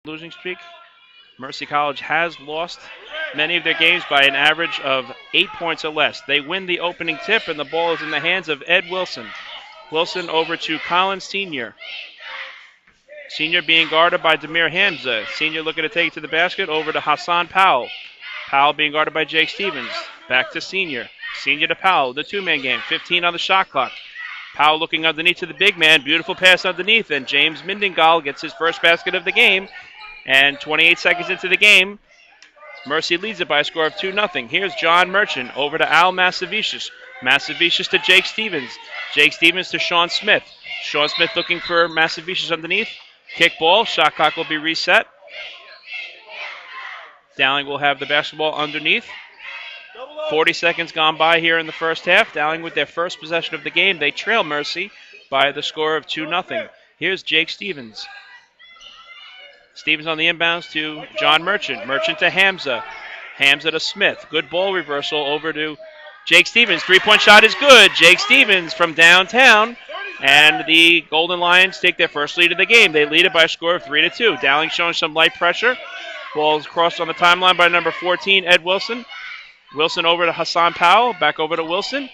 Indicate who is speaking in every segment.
Speaker 1: losing streak. Mercy College has lost many of their games by an average of 8 points or less. They win the opening tip, and the ball is in the hands of Ed Wilson. Wilson over to Collins Sr. Senior being guarded by Demir Hamza. Senior looking to take it to the basket, over to Hassan Powell. Powell being guarded by Jake Stevens. Back to Senior. Senior to Powell, the two-man game. 15 on the shot clock. Powell looking underneath to the big man. Beautiful pass underneath, and James Mindengal gets his first basket of the game. And 28 seconds into the game, Mercy leads it by a score of 2-0. Here's John Merchant over to Al Massavicius. Massavicius to Jake Stevens. Jake Stevens to Sean Smith. Sean Smith looking for Massavicius underneath. Kick ball. Shot clock will be reset. Dowling will have the basketball underneath. 40 seconds gone by here in the first half. Dowling with their first possession of the game. They trail Mercy by the score of 2-0. Here's Jake Stevens. Stevens on the inbounds to John Merchant. Merchant to Hamza. Hamza to Smith. Good ball reversal over to Jake Stevens. Three-point shot is good. Jake Stevens from downtown. And the Golden Lions take their first lead of the game. They lead it by a score of 3-2. Dowling showing some light pressure. Ball is crossed on the timeline by number 14, Ed Wilson. Wilson over to Hassan Powell. Back over to Wilson.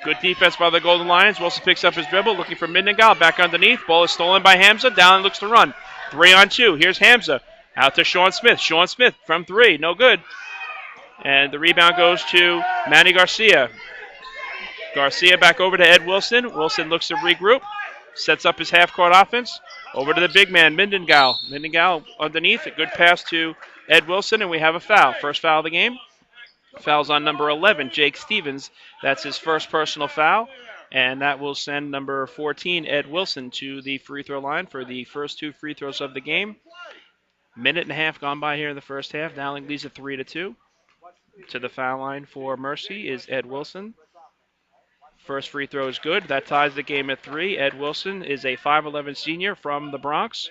Speaker 1: Good defense by the Golden Lions. Wilson picks up his dribble, looking for Mindengal. Back underneath. Ball is stolen by Hamza. Dowling looks to run. 3-on-2. Here's Hamza. Out to Sean Smith. Sean Smith from three. No good. And the rebound goes to Manny Garcia. Garcia back over to Ed Wilson. Wilson looks to regroup. Sets up his half-court offense. Over to the big man, Mindengal. Mindengal underneath. A good pass to Ed Wilson, and we have a foul. First foul of the game. Foul's on number 11, Jake Stevens. That's his first personal foul. And that will send number 14, Ed Wilson, to the free throw line for the first two free throws of the game. Minute and a half gone by here in the first half. Dowling leads it 3-2. To the foul line for Mercy is Ed Wilson. First free throw is good. That ties the game at 3. Ed Wilson is a 5'11 senior from the Bronx.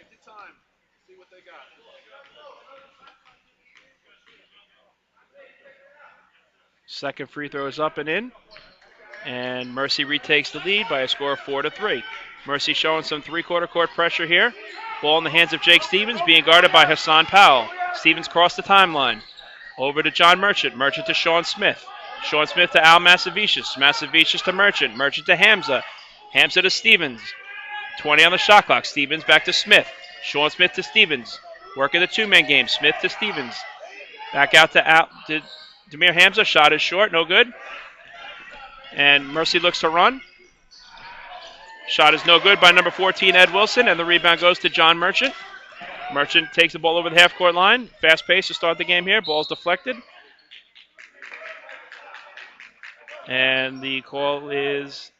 Speaker 1: Second free throw is up and in. And Mercy retakes the lead by a score of 4-3. Mercy showing some three-quarter court pressure here. Ball in the hands of Jake Stevens, being guarded by Hassan Powell. Stevens crossed the timeline. Over to John Merchant. Merchant to Sean Smith. Sean Smith to Al Massavicius. Massavicius to Merchant. Merchant to Hamza. Hamza to Stevens. 20 on the shot clock. Stevens back to Smith. Sean Smith to Stevens. Working the two-man game. Smith to Stevens. Back out to Demir Hamza. Shot is short. No good. And Mercy looks to run. Shot is no good by number 14, Ed Wilson, and the rebound goes to John Merchant. Merchant takes the ball over the half-court line. Fast pace to start the game here. Ball's deflected. And the call is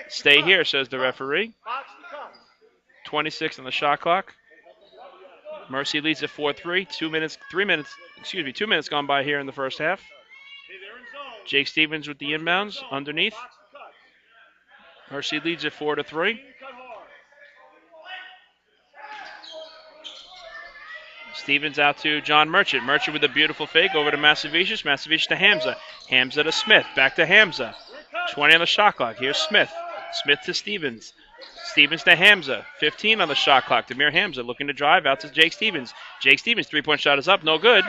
Speaker 1: stay here, says the referee. 26 on the shot clock. Mercy leads at 4-3. 2 minutes gone by here in the first half. Jake Stevens with the inbounds underneath. Mercy leads at 4-3. Stevens out to John Merchant. Merchant with a beautiful fake over to Massavicius. Massavicius to Hamza. Hamza to Smith. Back to Hamza. 20 on the shot clock. Here's Smith. Smith to Stevens. Stevens to Hamza. 15 on the shot clock. Demir Hamza looking to drive out to Jake Stevens. Jake Stevens, three-point shot is up. No good.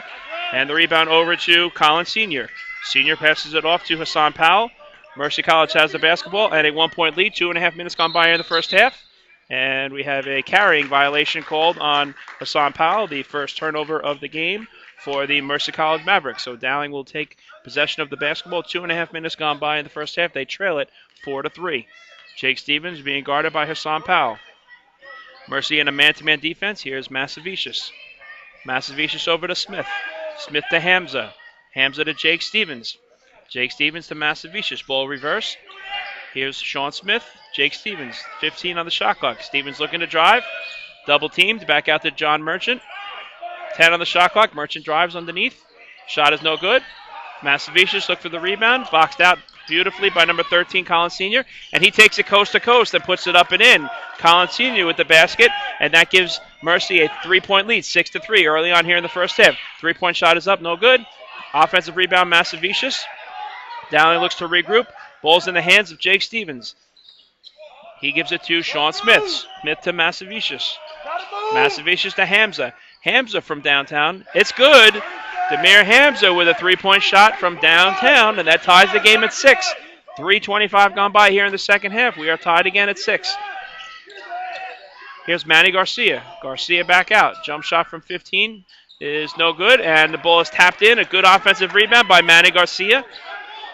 Speaker 1: And the rebound over to Collins Sr. Senior passes it off to Hassan Powell. Mercy College has the basketball and a 1-point lead. 2.5 minutes gone by in the first half. And we have a carrying violation called on Hassan Powell, the first turnover of the game for the Mercy College Mavericks. So Dowling will take possession of the basketball. 2.5 minutes gone by in the first half. They trail it 4-3. Jake Stevens being guarded by Hassan Powell. Mercy in a man-to-man defense. Here's Massavicius. Massavicius over to Smith. Smith to Hamza. Hamza to Jake Stevens. Jake Stevens to Massavicius. Ball reverse. Here's Sean Smith. Jake Stevens. 15 on the shot clock. Stevens looking to drive. Double teamed. Back out to John Merchant. 10 on the shot clock. Merchant drives underneath. Shot is no good. Massavicius look for the rebound. Boxed out beautifully by number 13, Collins Sr. And he takes it coast to coast and puts it up and in. Collins Sr. with the basket. And that gives Mercy a 3-point lead. 6-3 early on here in the first half. 3-point shot is up. No good. Offensive rebound, Massavicius. Dowling looks to regroup. Ball's in the hands of Jake Stevens. He gives it to Sean Smith. Smith to Massavicius. Massaviches to Hamza. Hamza from downtown. It's good. Demir Hamza with a three-point shot from downtown, and that ties the game at 6. 3:25 gone by here in the second half. We are tied again at 6. Here's Manny Garcia. Garcia back out. Jump shot from 15 is no good, and the ball is tapped in. A good offensive rebound by Manny Garcia.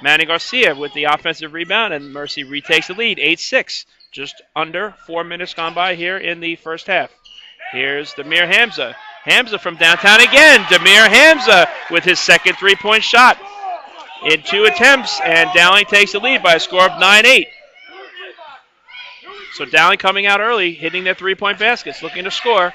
Speaker 1: Manny Garcia with the offensive rebound, and Mercy retakes the lead, 8-6. Just under 4 minutes gone by here in the first half. Here's Demir Hamza. Hamza from downtown again. Demir Hamza with his second three-point shot in 2 attempts, and Dowling takes the lead by a score of 9-8. So Dowling coming out early, hitting their three-point baskets, looking to score.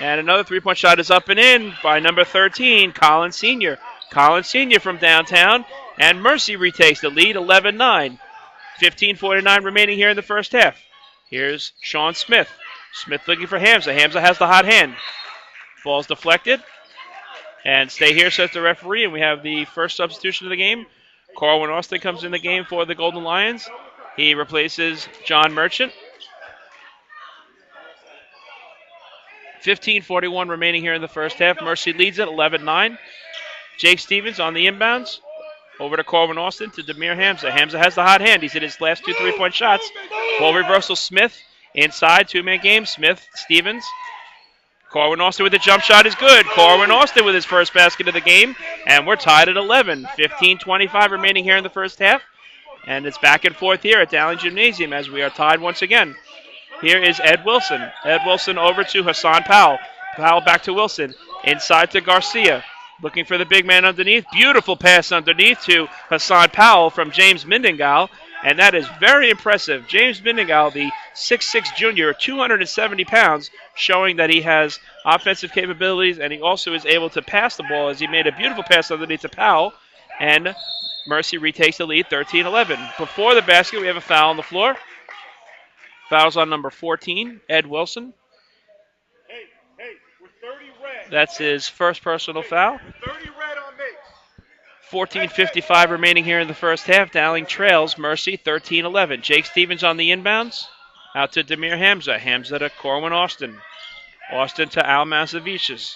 Speaker 1: And another three-point shot is up and in by number 13, Collins Sr. Collins Sr. from downtown, and Mercy retakes the lead, 11-9. 15:49 remaining here in the first half. Here's Sean Smith. Smith looking for Hamza. Hamza has the hot hand. Ball's deflected. And stay here, says the referee, and we have the first substitution of the game. Corwin Austin comes in the game for the Golden Lions. He replaces John Merchant. 15:41 remaining here in the first half. Mercy leads it 11-9. Jake Stevens on the inbounds. Over to Corwin Austin to Demir Hamza. Hamza has the hot hand. He's hit his last 2 three-point shots. Ball reversal, Smith inside, two-man game. Smith, Stevens. Corwin Austin with the jump shot is good. Corwin Austin with his first basket of the game. And we're tied at 11. 15:25 remaining here in the first half. And it's back and forth here at Dowling Gymnasium as we are tied once again. Here is Ed Wilson. Ed Wilson over to Hassan Powell. Powell back to Wilson. Inside to Garcia. Looking for the big man underneath. Beautiful pass underneath to Hassan Powell from James Mindengal. And that is very impressive. James Mindengal, the 6'6 junior, 270 pounds, showing that he has offensive capabilities, and he also is able to pass the ball as he made a beautiful pass underneath to Powell. And Mercy retakes the lead, 13-11. Before the basket, we have a foul on the floor. Foul's on number 14, Ed Wilson. That's his first personal foul. 14:55 remaining here in the first half. Dowling trails Mercy 13-11. Jake Stevens on the inbounds. Out to Demir Hamza. Hamza to Corwin Austin. Austin to Al Massaviches.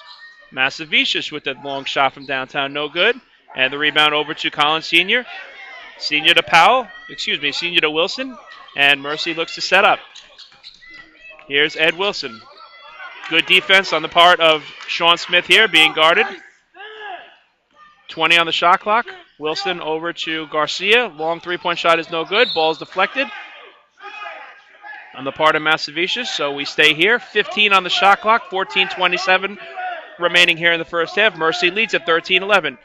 Speaker 1: Massaviches with that long shot from downtown. No good. And the rebound over to Collins Sr. Senior to Powell. Senior to Wilson. And Mercy looks to set up. Here's Ed Wilson. Good defense on the part of Sean Smith here, being guarded. 20 on the shot clock. Wilson over to Garcia. Long three-point shot is no good. Ball's deflected on the part of Massaviches, so we stay here. 15 on the shot clock. 14:27 remaining here in the first half. Mercy leads at 13-11.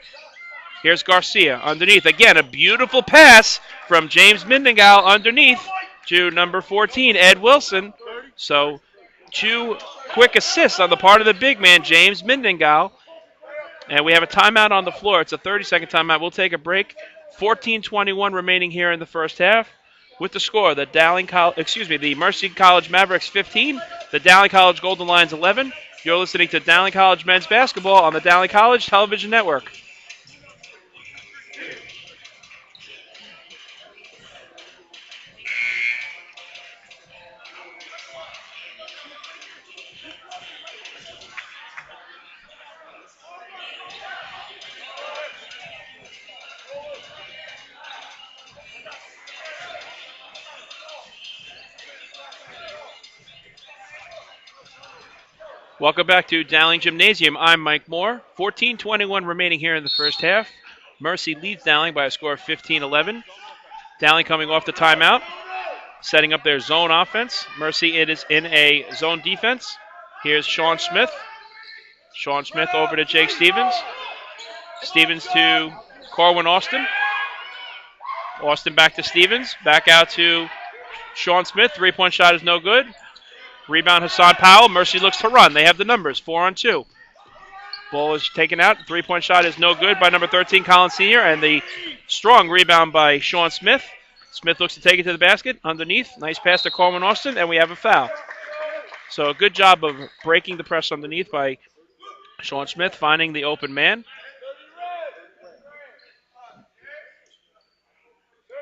Speaker 1: Here's Garcia underneath. Again, a beautiful pass from James Mindengal underneath to number 14, Ed Wilson. So 2 quick assists on the part of the big man, James Mindengal. And we have a timeout on the floor. It's a 30-second timeout. We'll take a break. 14:21 remaining here in the first half. With the score, the Mercy College Mavericks 15, the Dowling College Golden Lions 11. You're listening to Dowling College men's basketball on the Dowling College Television Network. Welcome back to Dowling Gymnasium. I'm Mike Moore. 14:21 remaining here in the first half. Mercy leads Dowling by a score of 15-11. Dowling coming off the timeout, setting up their zone offense. Mercy, it is in a zone defense. Here's Sean Smith. Sean Smith over to Jake Stevens. Stevens to Corwin Austin. Austin back to Stevens. Back out to Sean Smith. Three-point shot is no good. Rebound Hassan Powell. Mercy looks to run. They have the numbers, 4-on-2. Ball is taken out. Three-point shot is no good by number 13, Collins Sr. And the strong rebound by Sean Smith. Smith looks to take it to the basket. Underneath. Nice pass to Corwin Austin. And we have a foul. So a good job of breaking the press underneath by Sean Smith, finding the open man.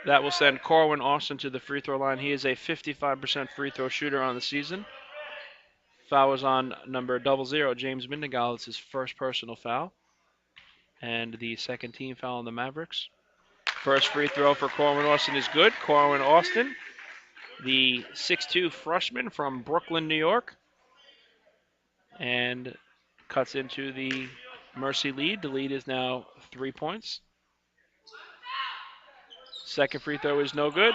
Speaker 1: That will send Corwin Austin to the free throw line. He is a 55% free throw shooter on the season. Foul was on number 00, James Mendengal. It's his first personal foul. And the second team foul on the Mavericks. First free throw for Corwin Austin is good. Corwin Austin, the 6'2 freshman from Brooklyn, New York. And cuts into the Mercy lead. The lead is now 3 points. Second free throw is no good.